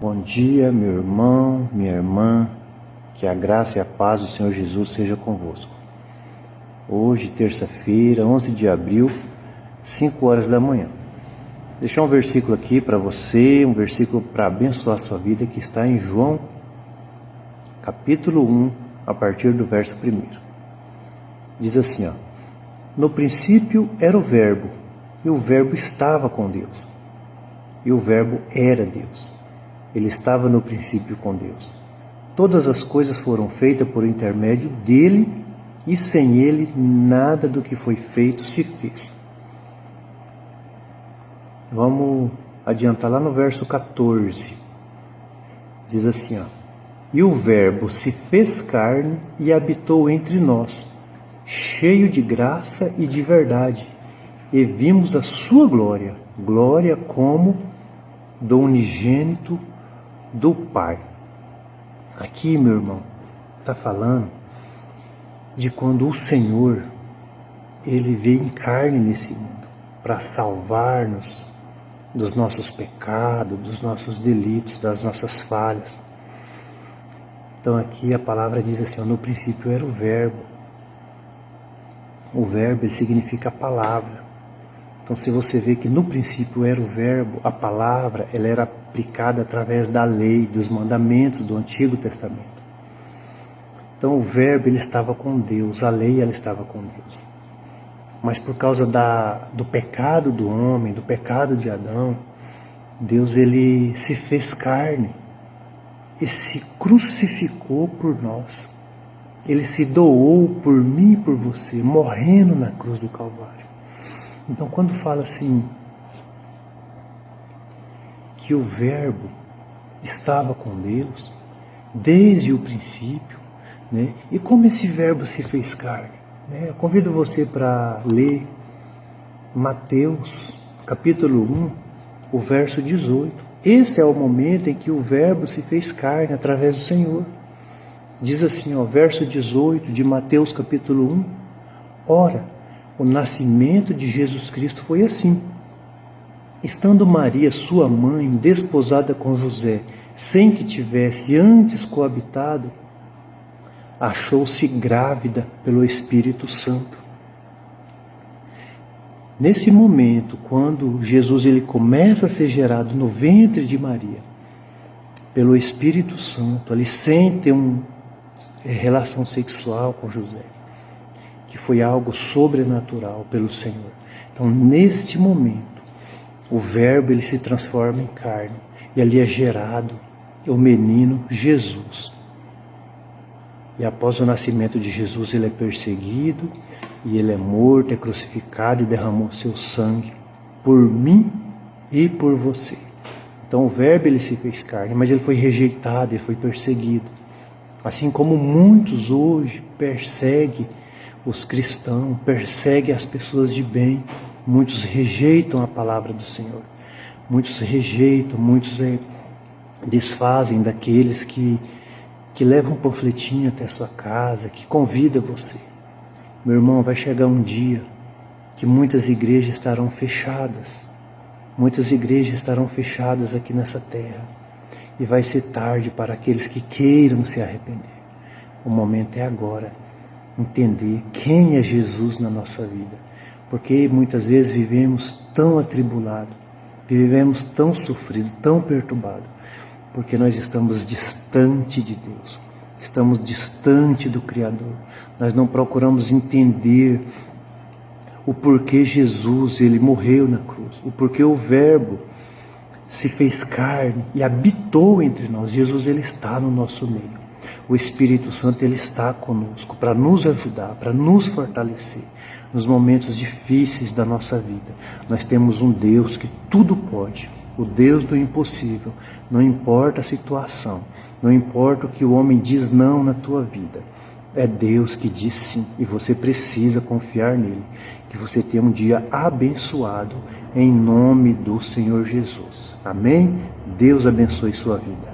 Bom dia, meu irmão, minha irmã, que a graça e a paz do Senhor Jesus seja convosco. Hoje, terça-feira, 11 de abril, 5 horas da manhã. Vou deixar um versículo aqui para você, um versículo para abençoar a sua vida, que está em João, capítulo 1, a partir do verso 1. Diz assim, no princípio era o Verbo, e o Verbo estava com Deus, e o Verbo era Deus. Ele estava no princípio com Deus. Todas as coisas foram feitas por intermédio dele, e sem ele nada do que foi feito se fez. Vamos adiantar lá no verso 14. Diz assim, e o Verbo se fez carne e habitou entre nós, cheio de graça e de verdade, e vimos a sua glória, glória como do unigênito do Pai. Aqui, meu irmão, está falando de quando o Senhor, ele veio em carne nesse mundo para salvar-nos dos nossos pecados, dos nossos delitos, das nossas falhas. Então aqui a palavra diz assim, no princípio era o Verbo. O Verbo, ele significa a palavra. Então se você vê que no princípio era o Verbo, a palavra, ela era aplicada através da lei, dos mandamentos do Antigo Testamento. Então o Verbo, ele estava com Deus, a lei, ela estava com Deus. Mas por causa do pecado do homem, do pecado de Adão, Deus, ele se fez carne e se crucificou por nós. Ele se doou por mim e por você, morrendo na cruz do Calvário. Então quando fala assim, que o Verbo estava com Deus desde o princípio, né? E como esse Verbo se fez carne, né? Eu convido você para ler Mateus capítulo 1, o verso 18. Esse é o momento em que o Verbo se fez carne através do Senhor. Diz assim, verso 18 de Mateus capítulo 1. Ora, o nascimento de Jesus Cristo foi assim. Estando Maria, sua mãe, desposada com José, sem que tivesse antes coabitado, achou-se grávida pelo Espírito Santo. Nesse momento, quando Jesus ele começa a ser gerado no ventre de Maria, pelo Espírito Santo, ali sem ter uma relação sexual com José, que foi algo sobrenatural pelo Senhor. Então, neste momento, o Verbo ele se transforma em carne e ali é gerado o menino Jesus. E após o nascimento de Jesus, ele é perseguido e ele é morto, é crucificado e derramou seu sangue por mim e por você. Então o Verbo ele se fez carne, mas ele foi rejeitado, ele foi perseguido. Assim como muitos hoje perseguem os cristãos, perseguem as pessoas de bem, muitos rejeitam a palavra do Senhor, muitos rejeitam, muitos desfazem daqueles que levam um panfletinho até a sua casa, que convida você. Meu irmão, vai chegar um dia que muitas igrejas estarão fechadas, muitas igrejas estarão fechadas aqui nessa terra, e vai ser tarde para aqueles que queiram se arrepender. O momento é agora, entender quem é Jesus na nossa vida, porque muitas vezes vivemos tão atribulados, vivemos tão sofridos, tão perturbados, porque nós estamos distante de Deus, estamos distante do Criador. Nós não procuramos entender o porquê Jesus ele morreu na cruz, o porquê o Verbo se fez carne e habitou entre nós. Jesus ele está no nosso meio. O Espírito Santo ele está conosco para nos ajudar, para nos fortalecer nos momentos difíceis da nossa vida. Nós temos um Deus que tudo pode, o Deus do impossível. Não importa a situação, não importa o que o homem diz não na tua vida, é Deus que diz sim, e você precisa confiar nele. Que você tenha um dia abençoado em nome do Senhor Jesus. Amém? Deus abençoe sua vida.